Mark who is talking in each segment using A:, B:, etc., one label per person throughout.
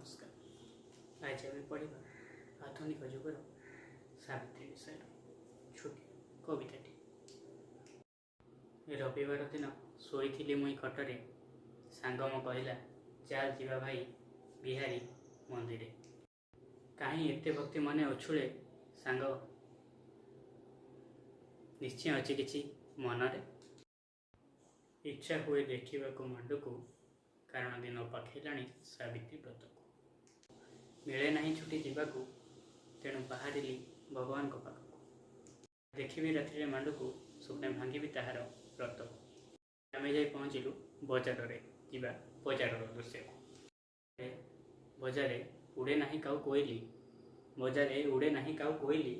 A: नमस्कार। आज आम पढ़ा आधुनिक जुगर सावित्री विषय छोटी कविताटी। रविवार दिन शोई मुई खटरे सांग मो कहला चाल जीवा भाई बिहारी मंदिर। कहीं एते भक्ति मने उछुले सांग निश्चय अच्छी किछि मनरे। इच्छा हुए देखा मांडू को कारण दिन पाखेलाणी सावित्री व्रत को मिले नहीं छुट्टी जावाकू तेणु बाहर भगवान को पाखक देखी राति मांडू को स्वप्न भांगी ताहार व्रत को आम जा पहुँचलु बजार बजार दृश्य को बजारे उड़े नहीं काउ कोइली बजारे उड़े नहीं काउ कोइली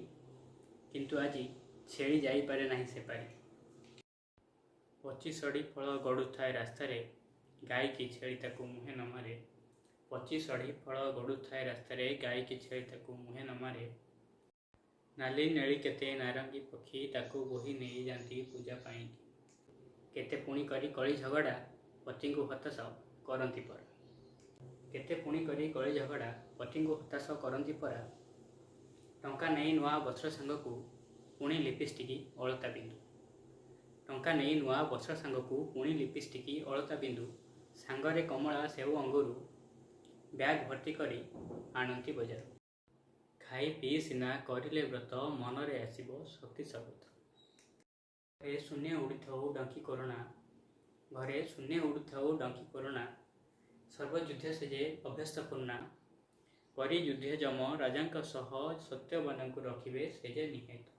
A: किंतु आज छेड़ी जाइपारे नहीं से पारी 25 फल गड़ू थाए रास्तार गाई की छेड़ी ताकू मुहे न मारे 25 फल गड़ू थाए रास्तार गाई की छेड़ी ताकू मुहे न मारे नाली नेली केते नारंगी पक्षी ताकू बोही नहीं जाती पूजा पाई केते पुणी करी कली झगड़ा पति को हताश करती परा केते पुणी करी कली झगड़ा पति को हताश करती परा टंका नहीं नुआ वस्त्र सांग को पुणी लिपस्टिक अलता बिंदु टंका नहीं नुआ वस्त्र सांग को पुणी लिपस्टिक अलता बिंदु सांगरे कमला सेव अंगुरु बैग भर्ती करी आणती बजार खाई पी सीना करिले व्रत मनरे आसीबो शक्ति सबूत घरे शून्य उड़ीथाऊ डंकी कोरोना घरे शून्य उड़ूथाऊ डंकी कोरोना सर्वयुद्ध से जे अभ्यस्त पूर्णा करी युद्ध जम राजा सह सत्यवान को रखिबे से जे निहित।